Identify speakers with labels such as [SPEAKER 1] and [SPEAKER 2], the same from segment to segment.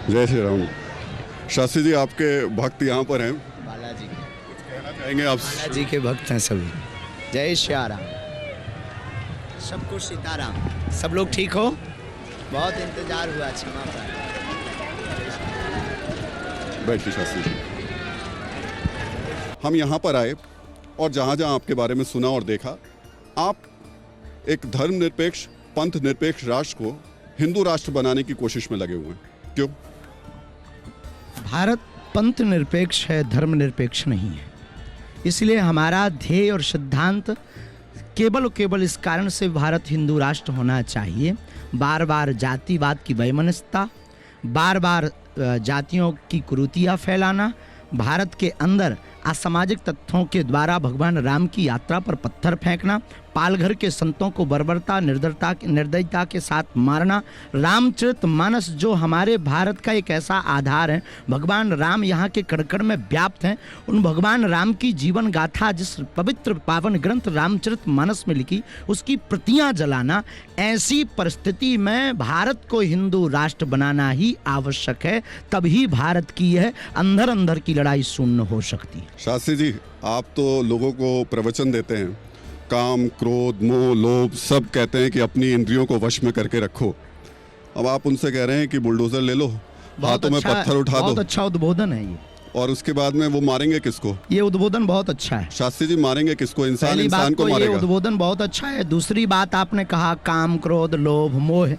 [SPEAKER 1] जय श्री राम। शास्त्री जी, आपके भक्त यहाँ पर हैं,
[SPEAKER 2] बालाजी के
[SPEAKER 1] कुछ कहना चाहेंगे आप?
[SPEAKER 2] बालाजी के भक्त हैं सभी। जय श्री राम, सबको सीताराम। सब लोग ठीक हो? बहुत इंतजार हुआ, क्षमा प्रार्थना।
[SPEAKER 1] बैठिए शास्त्री जी। हम यहाँ पर आए और जहाँ जहाँ आपके बारे में सुना और देखा, आप एक धर्मनिरपेक्ष, पंथ निरपेक्ष राष्ट्र को हिंदू राष्ट्र बनाने की कोशिश में लगे हुए हैं। क्यों?
[SPEAKER 2] भारत पंथ निरपेक्ष है, धर्म निरपेक्ष नहीं है। इसलिए हमारा ध्येय और सिद्धांत केवल इस कारण से भारत हिंदू राष्ट्र होना चाहिए। बार बार जातिवाद की वैमनस्यता, बार बार जातियों की कुरीतियाँ फैलाना, भारत के अंदर असामाजिक तत्वों के द्वारा भगवान राम की यात्रा पर पत्थर फेंकना, पालघर के संतों को बर्बरता निर्दयता के साथ मारना, रामचरितमानस जो हमारे भारत का एक ऐसा आधार है, भगवान राम यहाँ के कण में व्याप्त हैं, उन भगवान राम की जीवन गाथा जिस पवित्र पावन ग्रंथ रामचरितमानस में लिखी, उसकी प्रतियां जलाना, ऐसी परिस्थिति में भारत को हिंदू राष्ट्र बनाना ही आवश्यक है। तभी भारत की यह अंदर की लड़ाई शून्य हो सकती है।
[SPEAKER 1] शास्त्री जी, आप तो लोगों को प्रवचन देते हैं, काम, क्रोध, मोह, लोभ सब कहते हैं कि अपनी इंद्रियों को वश में करके रखो। अब आप उनसे कह रहे हैं कि बुलडोजर ले लो, हाथों में पत्थर उठा दो।
[SPEAKER 2] बहुत अच्छा उद्बोधन है ये।
[SPEAKER 1] और उसके बाद में वो मारेंगे किसको?
[SPEAKER 2] ये उद्बोधन बहुत अच्छा है।
[SPEAKER 1] शास्त्री जी, मारेंगे किसको? इंसान
[SPEAKER 2] पहली
[SPEAKER 1] इंसान
[SPEAKER 2] बात
[SPEAKER 1] को
[SPEAKER 2] तो ये
[SPEAKER 1] मारेगा।
[SPEAKER 2] उद्बोधन बहुत अच्छा है। दूसरी बात आपने कहा काम, क्रोध, लोभ, मोह।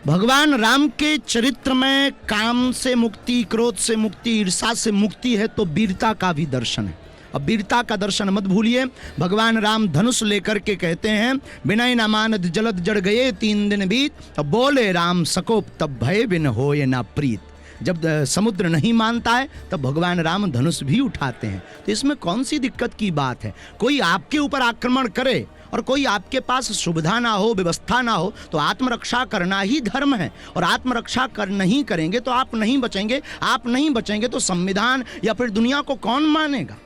[SPEAKER 2] भगवान राम के चरित्र में काम से मुक्ति, क्रोध से मुक्ति, ईर्षा से मुक्ति है, तो वीरता का भी दर्शन है। अब वीरता का दर्शन मत भूलिए। भगवान राम धनुष लेकर के कहते हैं, विनय न मानद जलद जड़ गए 3 दिन बीत, अब बोले राम सकोप तब भय बिन होए ना प्रीत। जब समुद्र नहीं मानता है तब भगवान राम धनुष भी उठाते हैं। तो इसमें कौन सी दिक्कत की बात है? कोई आपके ऊपर आक्रमण करे और कोई आपके पास सुविधा ना हो, व्यवस्था ना हो, तो आत्मरक्षा करना ही धर्म है। और आत्मरक्षा नहीं करेंगे तो आप नहीं बचेंगे। आप नहीं बचेंगे तो संविधान या फिर दुनिया को कौन मानेगा?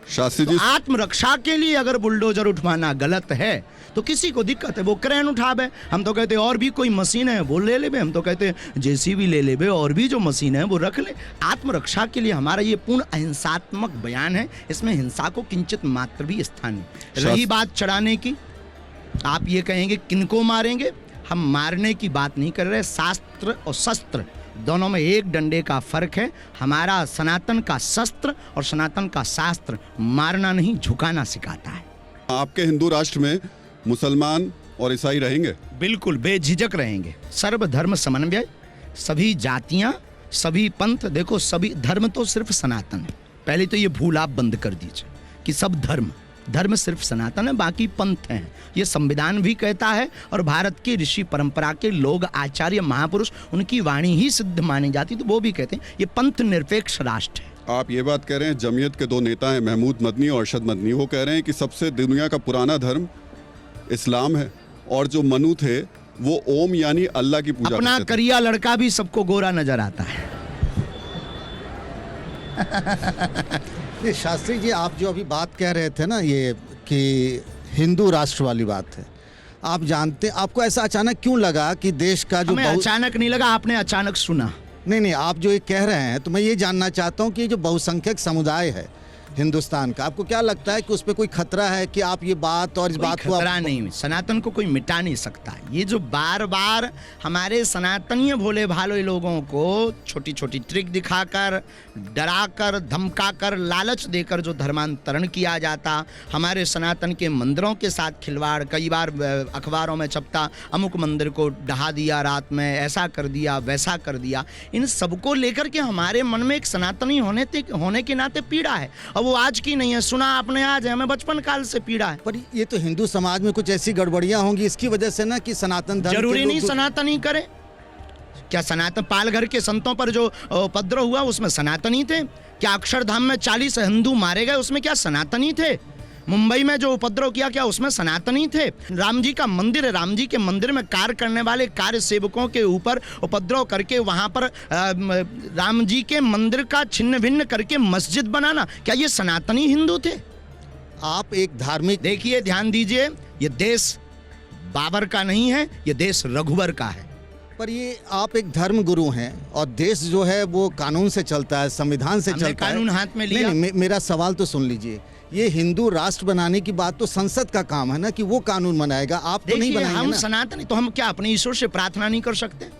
[SPEAKER 1] शास्त्री जी,
[SPEAKER 2] तो आत्मरक्षा के लिए अगर बुलडोजर उठवाना गलत है तो किसी को दिक्कत है, वो क्रेन उठावे। हम तो कहते और भी कोई मशीन है वो ले लेबे, हम तो कहते जेसीबी ले लेबे, और भी जो मशीन है वो रख ले। आत्मरक्षा के लिए हमारा ये पूर्ण अहिंसात्मक बयान है, इसमें हिंसा को किंचित मात्र भी स्थान नहीं। रही बात चढ़ाने की, आप ये कहेंगे किनको मारेंगे, हम मारने की बात नहीं कर रहे। शास्त्र और शस्त्र दोनों में एक डंडे का फर्क है। हमारा सनातन का शस्त्र और सनातन का शास्त्र मारना नहीं, झुकाना सिखाता है।
[SPEAKER 1] आपके हिंदू राष्ट्र में मुसलमान और ईसाई रहेंगे?
[SPEAKER 2] बिल्कुल बेझिझक रहेंगे। सर्वधर्म समन्वय, सभी जातियां, सभी पंथ। देखो, सभी धर्म तो सिर्फ सनातन है। पहले तो ये भूल आप बंद कर दीजिए कि सब धर्म सिर्फ सनातन है, बाकी पंथ हैं। ये संविधान भी कहता है और भारत के ऋषि परंपरा के लोग, आचार्य, महापुरुष, उनकी वाणी ही सिद्ध मानी जाती, तो वो भी कहते हैं ये पंथ निरपेक्ष राष्ट्र है।
[SPEAKER 1] आप ये बात कह रहे हैं, जमीयत के 2 नेता हैं, महमूद मदनी और अरशद मदनी, वो कह रहे हैं कि सबसे दुनिया का पुराना धर्म इस्लाम है और जो मनु थे वो ओम यानी अल्लाह की पूजा
[SPEAKER 2] अपना
[SPEAKER 1] करते थे।
[SPEAKER 2] करिया लड़का भी सबको गोरा नजर आता है।
[SPEAKER 3] ये शास्त्री जी, आप जो अभी बात कह रहे थे ना, ये कि हिंदू राष्ट्र वाली बात है, आप जानते, आपको ऐसा अचानक क्यों लगा कि देश का जो
[SPEAKER 2] हमें अचानक नहीं लगा, आपने अचानक सुना।
[SPEAKER 3] नहीं, आप जो ये कह रहे हैं, तो मैं ये जानना चाहता हूँ कि जो बहुसंख्यक समुदाय है हिंदुस्तान का, आपको क्या लगता है कि उस पर कोई खतरा है कि आप ये बात और इस बात को
[SPEAKER 2] खतरा नहीं, सनातन को कोई मिटा नहीं सकता। ये जो बार बार हमारे सनातनीय भोले भाले लोगों को छोटी छोटी ट्रिक दिखाकर, डराकर, धमकाकर, लालच देकर जो धर्मांतरण किया जाता, हमारे सनातन के मंदिरों के साथ खिलवाड़, कई बार अखबारों में छपता, अमुक मंदिर को ढहा दिया रात में, ऐसा कर दिया, वैसा कर दिया। इन सबको लेकर के हमारे मन में एक सनातनी होने के नाते पीड़ा है। वो आज की नहीं है, सुना आपने आज, हमें बचपन काल से पीड़ा है।
[SPEAKER 3] पर ये तो हिंदू समाज में कुछ ऐसी गड़बड़ियां होंगी इसकी वजह से ना, कि सनातन धर्म
[SPEAKER 2] जरूरी नहीं सनातनी करे। क्या सनातन पालघर के संतों पर जो उपद्रव हुआ उसमें सनातनी थे? क्या अक्षरधाम में 40 हिंदू मारे गए उसमें क्या सनातनी थे? मुंबई में जो उपद्रव किया क्या उसमें सनातनी थे? राम जी का मंदिर है, राम जी के मंदिर में कार्य करने वाले कार्य सेवकों के ऊपर उपद्रव करके वहां पर राम जी के मंदिर का छिन्न भिन्न करके मस्जिद बनाना, क्या ये सनातनी हिंदू थे?
[SPEAKER 3] आप एक धार्मिक,
[SPEAKER 2] देखिए ध्यान दीजिए, ये देश बाबर का नहीं है, ये देश रघुवर का है।
[SPEAKER 3] पर ये आप एक धर्म गुरु हैं और देश जो है वो कानून से चलता है, संविधान से
[SPEAKER 2] हमने
[SPEAKER 3] चलता है।
[SPEAKER 2] कानून हाथ में लिया।
[SPEAKER 3] नहीं, मेरा सवाल तो सुन लीजिए। ये हिंदू राष्ट्र बनाने की बात तो संसद का काम है ना, कि वो कानून बनाएगा, आप तो नहीं
[SPEAKER 2] देखिए,
[SPEAKER 3] बनाएंगे
[SPEAKER 2] हम
[SPEAKER 3] ना।
[SPEAKER 2] सनातनी तो हम क्या अपने ईश्वर से प्रार्थना नहीं कर सकते?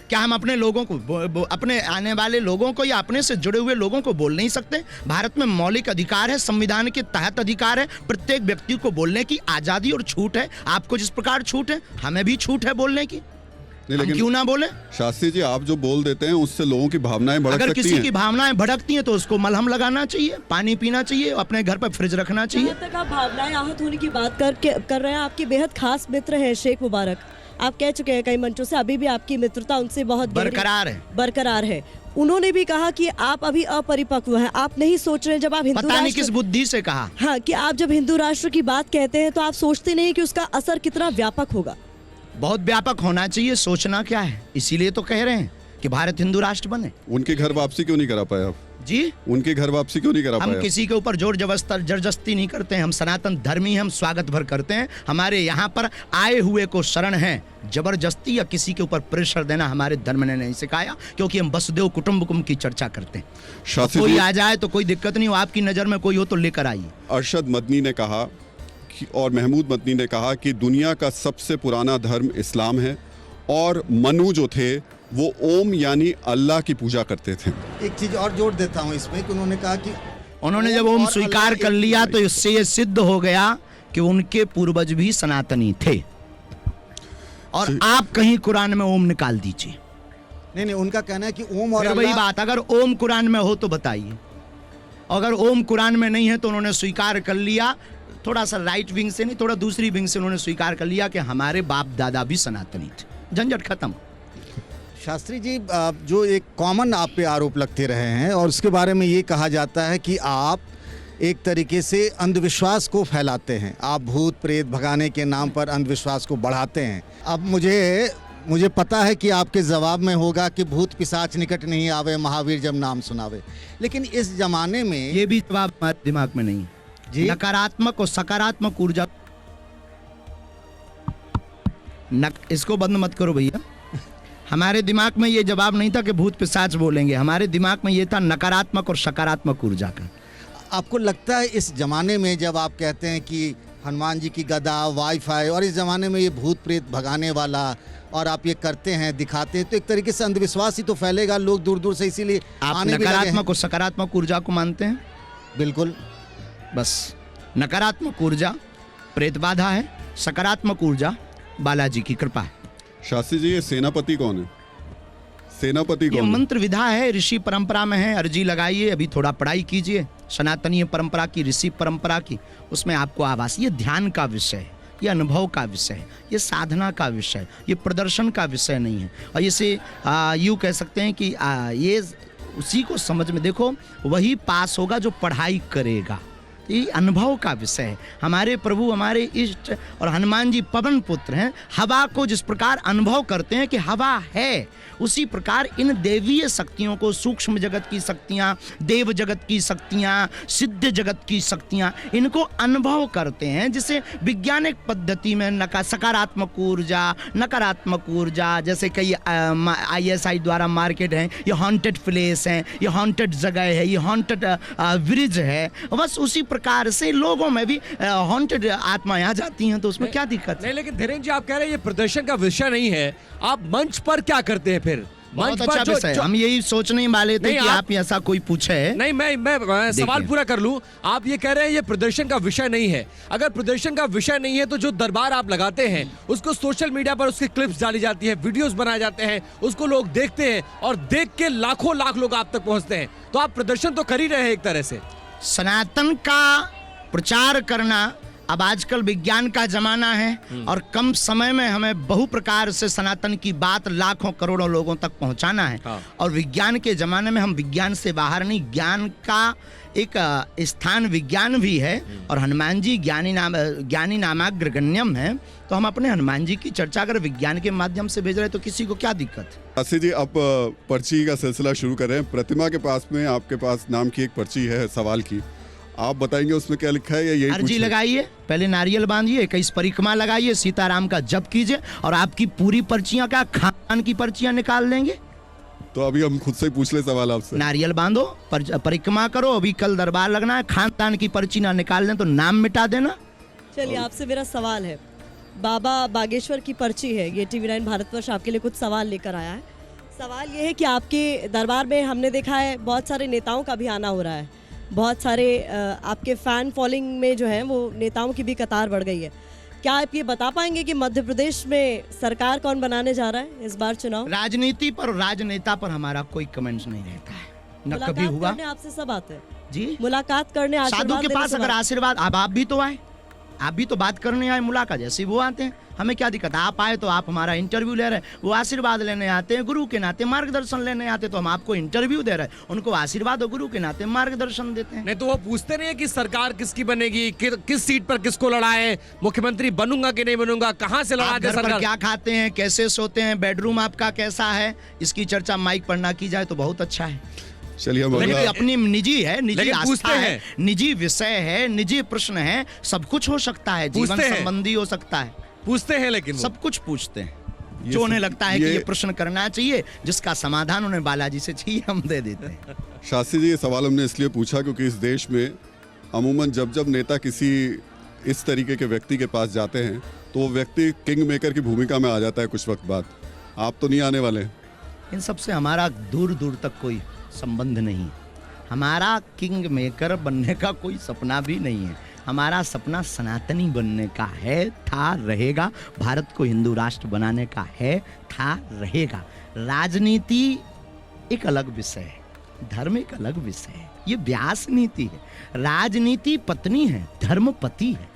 [SPEAKER 2] क्या हम अपने लोगों को अपने आने वाले लोगों को या अपने से जुड़े हुए लोगों को बोल नहीं सकते? भारत में मौलिक अधिकार है, संविधान के तहत अधिकार है, प्रत्येक व्यक्ति को बोलने की आजादी और छूट है। आपको जिस प्रकार छूट है, हमें भी छूट है बोलने की।
[SPEAKER 1] नहीं,
[SPEAKER 2] हम
[SPEAKER 1] लेकिन
[SPEAKER 2] क्यों ना बोले?
[SPEAKER 1] शास्त्री जी, आप जो बोल देते हैं उससे लोगों की भावनाएं भड़क
[SPEAKER 2] अगर
[SPEAKER 1] सकती
[SPEAKER 2] किसी
[SPEAKER 1] हैं।
[SPEAKER 2] की भावनाएं भड़कती हैं तो उसको मलहम लगाना चाहिए, पानी पीना चाहिए, अपने घर पर फ्रिज रखना चाहिए।
[SPEAKER 4] जहाँ तक आप भावनाएं आहत होने की बात कर रहे हैं, आपके बेहद खास मित्र हैं शेख मुबारक। आप कह चुके हैं कई मंचों से, अभी भी आपकी मित्रता उनसे बहुत गहरी बरकरार है। उन्होंने भी कहा कि आप अभी अपरिपक्व हैं, आप नहीं सोच रहे। जब आप हिंदू
[SPEAKER 2] पता नहीं
[SPEAKER 4] राष्ट्र,
[SPEAKER 2] किस बुद्धि से कहा।
[SPEAKER 4] हाँ, कि आप जब हिंदू राष्ट्र की बात कहते हैं तो आप सोचते नहीं कि उसका असर कितना व्यापक होगा।
[SPEAKER 2] बहुत व्यापक होना चाहिए, सोचना क्या है? इसीलिए तो कह रहे हैं कि भारत हिंदू राष्ट्र बने।
[SPEAKER 1] उनके घर वापसी क्यों नहीं करा पाए आप?
[SPEAKER 2] जी,
[SPEAKER 1] उनके घर वापसी क्यों नहीं करा
[SPEAKER 2] हम
[SPEAKER 1] पाए?
[SPEAKER 2] किसी के ऊपर जोर जबरदस्ती नहीं करते हैं। हम सनातन धर्मी हैं, हम स्वागत भर करते हैं। हमारे यहाँ पर आए हुए को शरण है। जबरदस्ती या किसी के ऊपर प्रेशर देना हमारे धर्म ने नहीं सिखाया, क्योंकि हम वसुदेव कुटुंबकम की चर्चा करते हैं।
[SPEAKER 1] शास्त्री
[SPEAKER 2] कोई
[SPEAKER 1] जी,
[SPEAKER 2] आ जाए तो कोई दिक्कत नहीं हो, आपकी नजर में कोई हो तो लेकर आइए।
[SPEAKER 1] अरशद मदनी ने कहा और महमूद मदनी ने कहा कि दुनिया का सबसे पुराना धर्म इस्लाम है और मनु जो थे वो ओम यानी अल्लाह की पूजा करते थे।
[SPEAKER 3] एक चीज और जोड़ देता हूँ इसमें कि उन्होंने कहा कि
[SPEAKER 2] उन्होंने जब ओम
[SPEAKER 3] और
[SPEAKER 2] स्वीकार
[SPEAKER 3] अल्लाह
[SPEAKER 2] कर
[SPEAKER 3] एक
[SPEAKER 2] लिया
[SPEAKER 3] ही
[SPEAKER 2] तो इससे ये सिद्ध हो गया कि उनके पूर्वज भी सनातनी थे। और आप कहीं कुरान में ओम निकाल दीजिए।
[SPEAKER 3] नहीं, उनका कहना है कि ओम और
[SPEAKER 2] फिर वही
[SPEAKER 3] अल्लाह।
[SPEAKER 2] बात, अगर ओम कुरान में हो तो बताइए। अगर ओम कुरान में नहीं है तो उन्होंने स्वीकार कर लिया, थोड़ा सा राइट विंग से नहीं, थोड़ा दूसरी विंग से उन्होंने स्वीकार कर लिया कि हमारे बाप दादा भी सनातनी थे। झंझट खत्म।
[SPEAKER 3] शास्त्री जी, जो एक कॉमन आप पे आरोप लगते रहे हैं और उसके बारे में ये कहा जाता है कि आप एक तरीके से अंधविश्वास को फैलाते हैं। आप भूत प्रेत भगाने के नाम पर अंधविश्वास को बढ़ाते हैं। अब मुझे पता है कि आपके जवाब में होगा कि भूत पिशाच निकट नहीं आवे, महावीर जब नाम सुनावे। लेकिन इस जमाने में
[SPEAKER 2] ये भी जवाब हमारे दिमाग में नहीं है
[SPEAKER 3] जी।
[SPEAKER 2] नकारात्मक और सकारात्मक ऊर्जा इसको बंद मत करो भैया। हमारे दिमाग में ये जवाब नहीं था कि भूत पिशाच बोलेंगे, हमारे दिमाग में ये था नकारात्मक और सकारात्मक ऊर्जा का।
[SPEAKER 3] आपको लगता है इस जमाने में जब आप कहते हैं कि हनुमान जी की गदा, वाईफाई, और इस जमाने में ये भूत प्रेत भगाने वाला और आप ये करते हैं, दिखाते हैं, तो एक तरीके से अंधविश्वास ही तो फैलेगा, लोग दूर दूर से इसीलिए
[SPEAKER 2] आप
[SPEAKER 3] आने भी लगे हैं।
[SPEAKER 2] नकारात्मक और सकारात्मक ऊर्जा को मानते हैं?
[SPEAKER 3] बिल्कुल।
[SPEAKER 2] बस नकारात्मक ऊर्जा प्रेत बाधा है, सकारात्मक ऊर्जा बालाजी की कृपा है।
[SPEAKER 1] शास्त्री जी, ये सेनापति कौन है? सेनापति
[SPEAKER 2] ये
[SPEAKER 1] कौन है?
[SPEAKER 2] मंत्र विधा है, ऋषि परंपरा में है। अर्जी लगाइए, अभी थोड़ा पढ़ाई कीजिए सनातनीय परंपरा की, ऋषि परंपरा की, उसमें आपको आवास। ये ध्यान का विषय है, ये अनुभव का विषय है, ये साधना का विषय है, ये प्रदर्शन का विषय नहीं है। और इसे यूँ कह सकते हैं कि ये उसी को समझ में देखो, वही पास होगा जो पढ़ाई करेगा। ये अनुभव का विषय है। हमारे प्रभु, हमारे इष्ट और हनुमान जी पवन पुत्र हैं। हवा को जिस प्रकार अनुभव करते हैं कि हवा है, उसी प्रकार इन देवीय शक्तियों को, सूक्ष्म जगत की शक्तियाँ, देव जगत की शक्तियाँ, सिद्ध जगत की शक्तियाँ, इनको अनुभव करते हैं, जिसे वैज्ञानिक पद्धति में सकारात्मक ऊर्जा, नकारात्मक ऊर्जा, जैसे कई ISI द्वारा मार्केट हैं, ये हॉन्टेड प्लेस हैं, ये हॉन्टेड जगह है, ये हॉन्टेड ब्रिज है। बस उसी प्रकार से लोगों में भी हॉन्टेड आत्माएं आ जाती हैं, तो उसमें क्या दिक्कत है?
[SPEAKER 5] नहीं, लेकिन धीरेन्द्र जी, आप कह रहे हैं ये प्रदर्शन का विषय नहीं है, आप मंच पर क्या करते हैं फिर?
[SPEAKER 2] बहुत अच्छा विषय है। हम यही सोचने वाले थे कि आप ऐसा कोई पूछे।
[SPEAKER 5] नहीं, मैं सवाल पूरा कर लूं। आप ये कह रहे हैं ये प्रदर्शन का विषय नहीं है। अगर प्रदर्शन का विषय नहीं है तो जो दरबार आप लगाते हैं उसको सोशल मीडिया पर उसकी क्लिप्स डाली जाती है, वीडियोस बनाए जाते हैं, उसको लोग देखते हैं और देख के लाखों लाख लोग आप तक पहुंचते हैं, तो आप प्रदर्शन तो कर ही रहे हैं एक तरह से।
[SPEAKER 2] सनातन का प्रचार करना, अब आजकल विज्ञान का जमाना है और कम समय में हमें बहु प्रकार से सनातन की बात लाखों करोड़ों लोगों तक पहुंचाना है। और विज्ञान के जमाने में हम विज्ञान से बाहर नहीं, ज्ञान का एक स्थान विज्ञान भी है और हनुमान जी ज्ञानी नामाग्रगण्यम है, तो हम अपने हनुमान जी की चर्चा अगर विज्ञान के माध्यम से भेज रहे हैं तो किसी को क्या दिक्कत है?
[SPEAKER 1] शास्त्री जी, अब पर्ची का सिलसिला शुरू करें। प्रतिमा के पास में आपके पास नाम की एक पर्ची है सवाल की, आप बताएंगे उसमें क्या लिखा है या यही
[SPEAKER 2] अर्जी लगाइए, पहले नारियल बांधिए, 21 परिक्रमा लगाइए, सीताराम का जप कीजिए और आपकी पूरी पर्चियां का खानदान की पर्चियां निकाल देंगे?
[SPEAKER 1] तो अभी हम खुद से ही पूछ ले सवाल आपसे।
[SPEAKER 2] नारियल बांधो, परिक्रमा करो, अभी कल दरबार लगना है, खानदान की पर्ची ना निकाल दें तो नाम मिटा देना।
[SPEAKER 4] चलिए आपसे मेरा सवाल है, बाबा बागेश्वर की पर्ची है, ये TV9 भारतवर्ष आपके लिए कुछ सवाल लेकर आया है। सवाल ये है कि आपके दरबार में हमने देखा है बहुत सारे नेताओं का भी आना हो रहा है, बहुत सारे आपके फैन फॉलोइंग में जो है वो नेताओं की भी कतार बढ़ गई है। क्या आप ये बता पाएंगे कि मध्य प्रदेश में सरकार कौन बनाने जा रहा है इस बार चुनाव?
[SPEAKER 2] राजनीति पर और राजनेता पर हमारा कोई कमेंट्स नहीं रहता है, न कभी हुआ।
[SPEAKER 4] आपसे सब आते हैं
[SPEAKER 2] जी,
[SPEAKER 4] मुलाकात करने,
[SPEAKER 2] साधु के पास अगर आशीर्वाद, अब आप भी तो आए, आप भी तो बात करने आए, मुलाकात जैसे वो आते हैं, हमें क्या दिक्कत है? आप आए तो आप हमारा इंटरव्यू ले रहे हैं, वो आशीर्वाद लेने आते हैं, गुरु के नाते मार्गदर्शन लेने आते, तो हम आपको इंटरव्यू दे रहे हैं, उनको आशीर्वाद और गुरु के नाते मार्गदर्शन देते हैं।
[SPEAKER 5] नहीं तो वो पूछते नहीं है कि सरकार किसकी बनेगी, किस सीट पर किसको लड़ाए, मुख्यमंत्री बनूंगा कि नहीं बनूंगा, कहाँ से लड़ा दे सरकार,
[SPEAKER 2] क्या खाते हैं, कैसे सोते हैं, बेडरूम आपका कैसा है, इसकी चर्चा माइक पर ना की जाए तो बहुत अच्छा है।
[SPEAKER 1] चलिए हम
[SPEAKER 2] लेकिन अपनी निजी है, निजी आस्था है,
[SPEAKER 5] हैं।
[SPEAKER 2] निजी विषय है, निजी प्रश्न है, सब कुछ हो सकता है, जीवन
[SPEAKER 5] पूछते हैं।
[SPEAKER 2] संबंधी हो सकता है,
[SPEAKER 5] पूछते हैं, लेकिन वो।
[SPEAKER 2] सब कुछ पूछते हैं जो उन्हें लगता है कि ये प्रश्न करना चाहिए, जिसका समाधान उन्हें बालाजी से चाहिए, हम दे देते हैं।
[SPEAKER 1] शास्त्री जी, ये सवाल हमने इसलिए पूछा क्योंकि इस देश में अमूमन जब जब नेता किसी इस तरीके के व्यक्ति के पास जाते हैं तो वो व्यक्ति किंग मेकर की भूमिका में आ जाता है कुछ वक्त बाद। आप तो नहीं आने वाले।
[SPEAKER 2] इन सब से हमारा दूर दूर तक कोई संबंध नहीं, हमारा किंग मेकर बनने का कोई सपना भी नहीं है, हमारा सपना सनातनी बनने का है, था, रहेगा, भारत को हिंदू राष्ट्र बनाने का है, था, रहेगा। राजनीति एक अलग विषय है, धर्म एक अलग विषय है, ये व्यास नीति है। राजनीति पत्नी है, धर्म पति है।